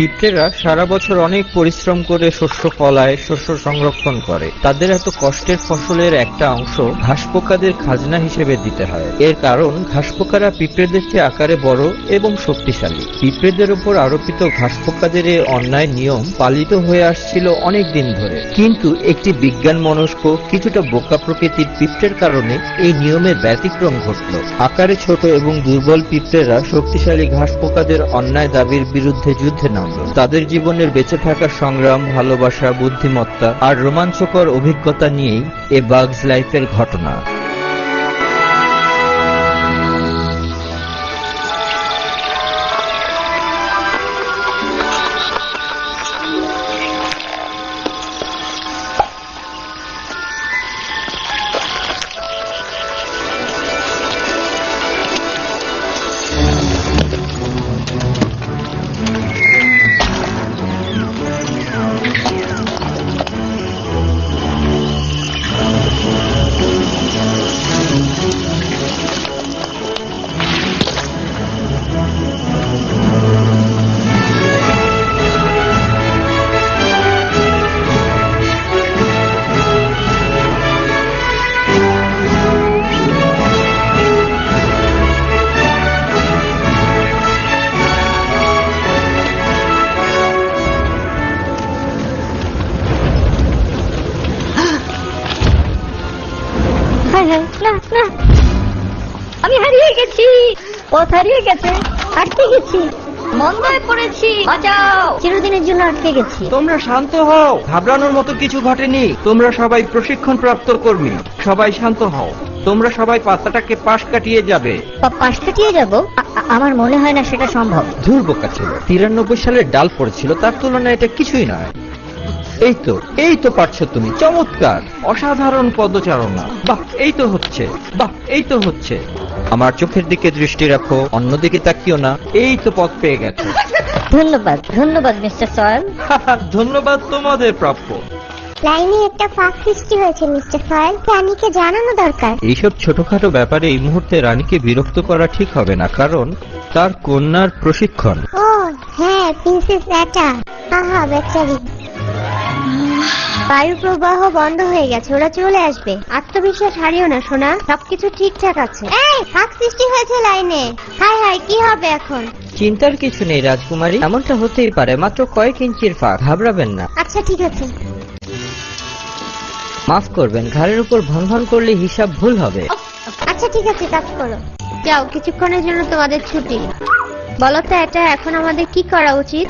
পিঁপড়েরা সারা বছর অনেক পরিশ্রম করে শস্য ফলায়, শস্য সংরক্ষণ করে। তাদের এত কষ্টের ফসলের একটা অংশ ঘাসপোকাদের খাজনা হিসেবে দিতে হয়। এর কারণ ঘাসপোকারা পিঁপড়েদের চেয়ে আকারে বড় এবং শক্তিশালী। পিঁপড়েদের উপর আরোপিত ঘাসপোকাদের এই অন্যায় নিয়ম পালিত হয়ে আসছিল অনেক দিন ধরে, কিন্তু একটি বিজ্ঞান মনস্ক কিছুটা বোকা প্রকৃতির পিঁপড়ের কারণে এই নিয়মের ব্যতিক্রম ঘটল। আকারে ছোট এবং দুর্বল পিঁপড়েরা শক্তিশালী ঘাসপোকাদের অন্যায় দাবির বিরুদ্ধে যুদ্ধে নামল। তাদের জীবনের বেঁচে থাকার সংগ্রাম, ভালোবাসা, বুদ্ধিমত্তা আর রোমাঞ্চকর অভিজ্ঞতা নিয়েই এ বাগস লাইফের ঘটনা। আমি হারিয়ে গেছি, পথ হারিয়ে গেছে, আটকে গেছি, মন্দায় পড়েছি, বাঁচাও, চিরদিনের জন্য আটকে গেছি। তোমরা শান্ত হও, ঘাবড়ানোর মতো কিছু ঘটেনি। তোমরা সবাই প্রশিক্ষণ প্রাপ্ত কর্মী, সবাই শান্ত হও। তোমরা সবাই পাতাটাকে পাশ কাটিয়ে যাবে। পাশ কাটিয়ে যাব? আমার মনে হয় না সেটা সম্ভব। ধুর বোকা ছিল, 93 সালের ডাল পড়েছিল, তার তুলনায় এটা কিছুই নয়। এই তো পারছো তুমি, চমৎকার, অসাধারণ পদচারণা। বাহ, এই তো হচ্ছে। আমার চোখের দিকে দৃষ্টি রাখো, অন্যদিকে তাকিও না। এই তো পথ পেয়ে গেছো। ধন্যবাদ মিস্টার সয়েল। ধন্যবাদ তোমাদের প্রাপ্য। লাইনে একটা ফাঁক সৃষ্টি হয়েছে মিস্টার সয়েল, রানীকে জানানো দরকার। এইসব ছোটখাটো ব্যাপারে এই মুহূর্তে রানীকে বিরক্ত করা ঠিক হবে না, কারণ তার কন্যার প্রশিক্ষণ। ও হ্যাঁ, প্রিন্সেস অ্যাটা। আহা বেচারি। বায়ু প্রবাহ বন্ধ হয়ে গেছে, ওরা চলে আসবে। আত্মবিশ্বাস হারিও না সোনা, সবকিছু ঠিকঠাক আছে। এই ফাঁক সৃষ্টি হয়েছে লাইনে। হাই কি হবে এখন? চিন্তার কিছু নেই রাজকুমারী, এমনটা হতেই পারে, মাত্র কয়েক ইঞ্চির ফাঁক, ঘাবড়াবেন না। আচ্ছা ঠিক আছে। মাফ করবেন, ঘাড়ের উপর ভন করলে হিসাব ভুল হবে। আচ্ছা ঠিক আছে, কাজ করো। যাও, কিছুক্ষণের জন্য তোমাদের ছুটি। বলো তো এটা এখন আমাদের কি করা উচিত?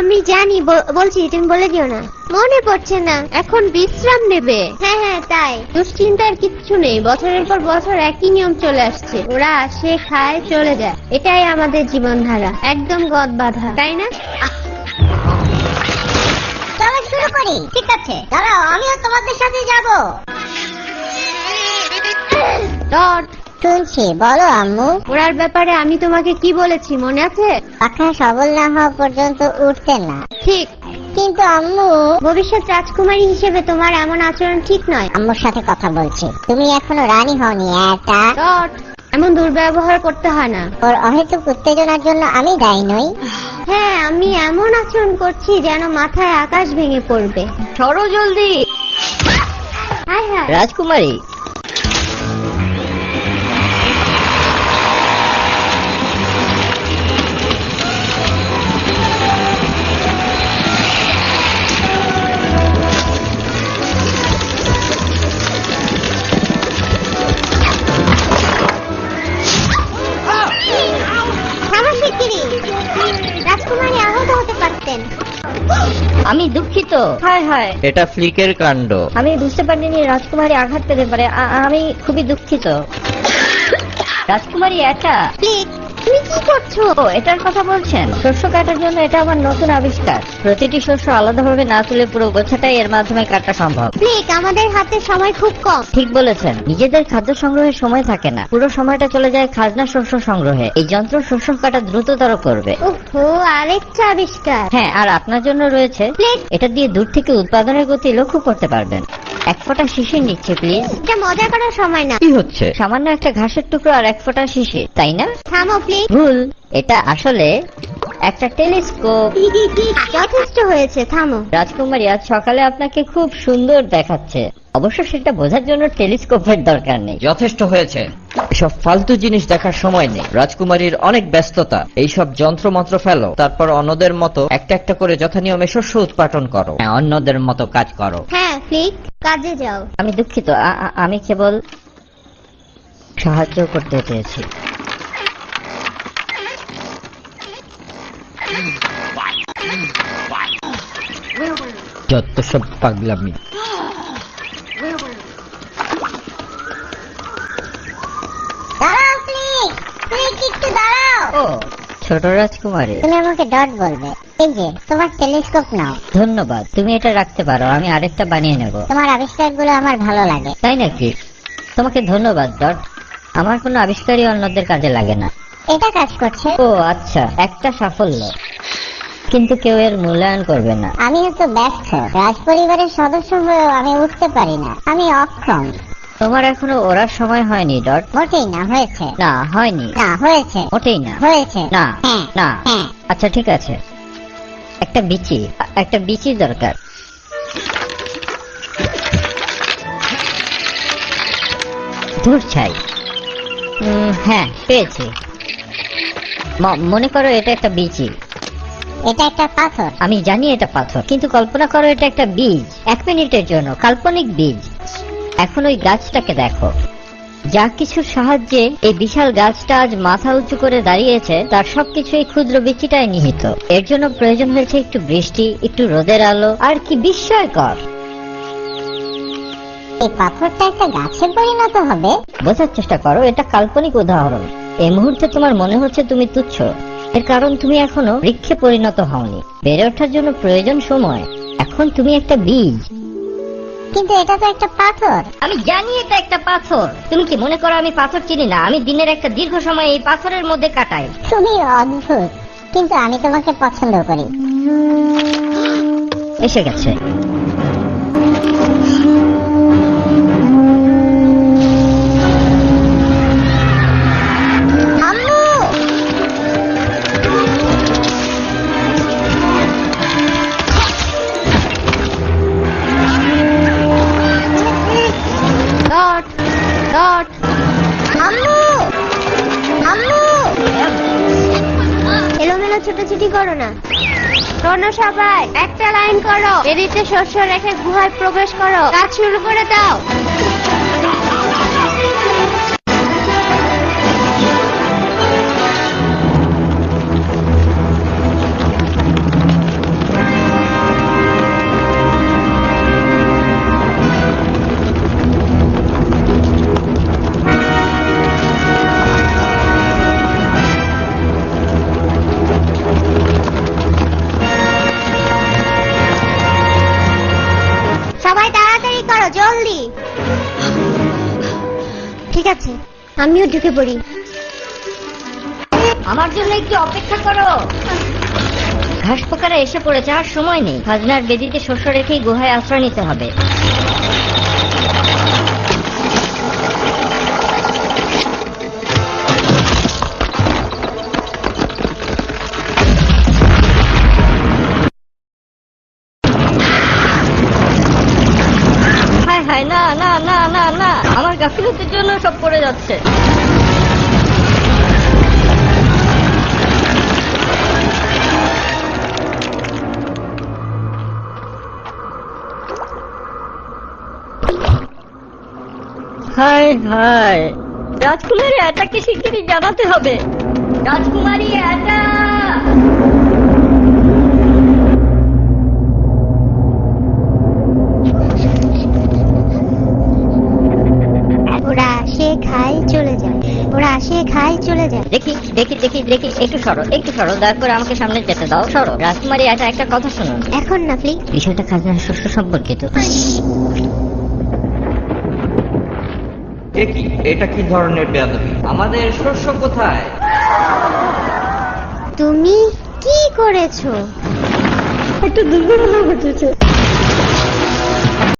আমি জানি, বলছি, তুমি বলে দিও না। মনে পড়ছে না। এখন বিশ্রাম নেবে। হ্যাঁ তাই। দুশ্চিন্তার কিচ্ছু নেই, বছরের পর বছর একই নিয়ম চলে আসছে। ওরা আসে, খায়, চলে যায়। এটাই আমাদের জীবনধারা, একদম গদ বাঁধা, তাই না? চলো শুরু করি। ঠিক আছে, দাঁড়াও, আমিও তোমাদের সাথে যাবো। শুনছি, বলো আম্মু। ওড়ার ব্যাপারে আমি তোমাকে কি বলেছি মনে আছে? পাখা সবল না হওয়া পর্যন্ত উঠতে না। ঠিক, কিন্তু আম্মু, ভবিষ্যৎ রাজকুমারী হিসেবে তোমার এমন আচরণ ঠিক নয়। আম্মুর সাথে কথা বলছি, তুমি এখনো রানী হওনি। এমন দুর্ব্যবহার করতে হয় না। ওর অহেতুক উত্তেজনার জন্য আমি দায়ী নই। হ্যাঁ, আমি এমন আচরণ করছি যেন মাথায় আকাশ ভেঙে পড়বে। সরো জলদি। হায় রাজকুমারী, রাজকুমারী আহত হতে পারতেন। আমি দুঃখিত। হায় এটা ফ্লিকের কাণ্ড। আমি বুঝতে পারিনি রাজকুমারী আঘাত পেতে পারে। আমি খুবই দুঃখিত। রাজকুমারী এটা ফ্লিক, তুমি কি করছো? এটার কথা বলছেন? শস্য কাটার জন্য এটা আমার নতুন আবিষ্কার। প্রতিটি শস্য আলাদাভাবে না তুলে পুরো গোছাটাই এর মাধ্যমে কাটা সম্ভব। ফ্লিক, আমাদের হাতে সময় খুব কম। ঠিক বলেছেন, নিজেদের খাদ্য সংগ্রহের সময় থাকে না, পুরো সময়টা চলে যায় খাজনা শস্য সংগ্রহে। এই যন্ত্র শস্য কাটা দ্রুততর করবে। ওহো, আরেকটা আবিষ্কার। হ্যাঁ, আর আপনার জন্য রয়েছে ফ্লিক। এটা দিয়ে দূর থেকে উৎপাদনের গতি লক্ষ্য করতে পারবেন। এক ফোঁটা শিশির নিচ্ছে প্লিজ। এটা মজা করার সময় না। কি হচ্ছে? সামান্য একটা ঘাসের টুকরো আর এক ফোঁটা শিশির, তাই না? থামো প্লিজ। ভুল, এটা আসলে একটা টেলিস্কোপ। যথেষ্ট হয়েছে, থামো। রাজকুমারী, আজ সকালে আপনাকে খুব সুন্দর দেখাচ্ছে। অবশ্য সেটা বোঝার জন্য টেলিস্কোপের দরকার নেই। যথেষ্ট হয়েছে, এসব ফালতু জিনিস দেখার সময় নেই। রাজকুমারীর অনেক ব্যস্ততা। এইসব যন্ত্রমন্ত্র ফেলো, তারপর অন্যদের মতো একটা একটা করে যথানিয়মে শস্য উৎপাদন করো। হ্যাঁ, অন্যদের মতো কাজ করো। হ্যাঁ ফ্লিক, কাজে যাও। আমি দুঃখিত, আমি কেবল সাহায্য করতে চেয়েছি। যত সব পাগলামি। দাঁড়াও ফ্লিক, ফ্লিক একটু দাঁড়াও। ও ছোট রাজকুমারী, তুমি আমাকে ডট বলবে। এই যে তোমার টেলিস্কোপ নাও। ধন্যবাদ। তুমি এটা রাখতে পারো, আমি আরেকটা বানিয়ে নেব। তোমার আবিষ্কারগুলো আমার ভালো লাগে। তাই নাকি? তোমাকে ধন্যবাদ ডট। আমার কোনো আবিষ্কারই অন্যদের কাজে লাগে না। এটা কাজ করছে। ও আচ্ছা, একটা সাফল্য, কিন্তু কেউ এর মূল্যায়ন করবে না। আমি তো ব্যর্থ। রাজ পরিবারের সদস্য হয়েও আমি উঠতে পারি না। আমি অক্ষম। তোমার এখনো ওড়ার সময় হয়নি ডট। মোটেই না। হয়েছে। না হয়নি। না হয়েছে। মোটেই না। হয়েছে। না হ্যাঁ না। হ্যাঁ। আচ্ছা ঠিক আছে, একটা বিচি দরকার। ধুর ছাই। হ্যাঁ পেয়েছি। মনে করো এটা একটা বিচি। এটা একটা পাথর। আমি জানি এটা পাথর, কিন্তু কল্পনা করো এটা একটা বীজ। 1 মিনিটের জন্য কাল্পনিক বীজ। এখন ওই গাছটাকে দেখো। যা কিছুর সাহায্যে এই বিশাল গাছটা আজ মাথা উঁচু করে দাঁড়িয়েছে, তার সবকিছু এই ক্ষুদ্র বীজটায় নিহিত। এর জন্য প্রয়োজন হয়েছে একটু বৃষ্টি, একটু রোদের আলো, আর কি বিস্ময়কর! এই পাথরটা একটা গাছে পরিণত হবে। বোঝার চেষ্টা করো, এটা কাল্পনিক উদাহরণ। এই মুহূর্তে তোমার মনে হচ্ছে তুমি তুচ্ছ, এর কারণ তুমি এখনো বৃক্ষে পরিণত হওনি। বেড়ে ওঠার জন্য প্রয়োজন সময়। এখন তুমি একটা বীজ। কিন্তু এটা তো একটা পাথর। আমি জানি এটা একটা পাথর। তুমি কি মনে করো আমি পাথর চিনি না? আমি দিনের একটা দীর্ঘ সময় এই পাথরের মধ্যে কাটাই। তুমি অদ্ভুত, কিন্তু আমি তোমাকে পছন্দ করি। এসে গেছে। আম্মু! Dot dot. আম্মু! আম্মু! এলোমেলো ছুটোছুটি করো না। শোনো সবাই, একটা লাইন করো। এদিকে শস্য রেখে গুহায় প্রবেশ করো। কাজ শুরু করে দাও। সবাই তাড়াতাড়ি করো, জলদি। ঠিক আছে, আমিও ঢুকে পড়ি। আমার জন্য একটু অপেক্ষা করো। ঘাস পোকারা এসে পড়েছে, আর সময় নেই। খাজনার বেদিতে শস্য রেখেই গুহায় আশ্রয় নিতে হবে। হায় হায়, না না না না না, আমার গাফিলতির জন্য সব পড়ে যাচ্ছে। হায় হায়, রাজকুমারী এটাকে শিগগিরই জানাতে হবে। রাজকুমারী এটা। ওরা আসে খায় চলে যায়। ওরা আসে খায় চলে যায়। দেখি দেখি দেখি দেখি, একটু সরো, একটু সরো, দয়া করে আমাকে সামনে যেতে দাও। সরো। রাজকুমারী এটা একটা কথা শুনুন। এখন না ফ্লিক। বিষয়টা খাজনার শস্য সম্পর্কিত। এটা কি ধরনের বেয়াদবি? আমাদের শস্য কোথায়? তুমি কি করেছো? একটা দুর্ঘটনা ঘটেছে।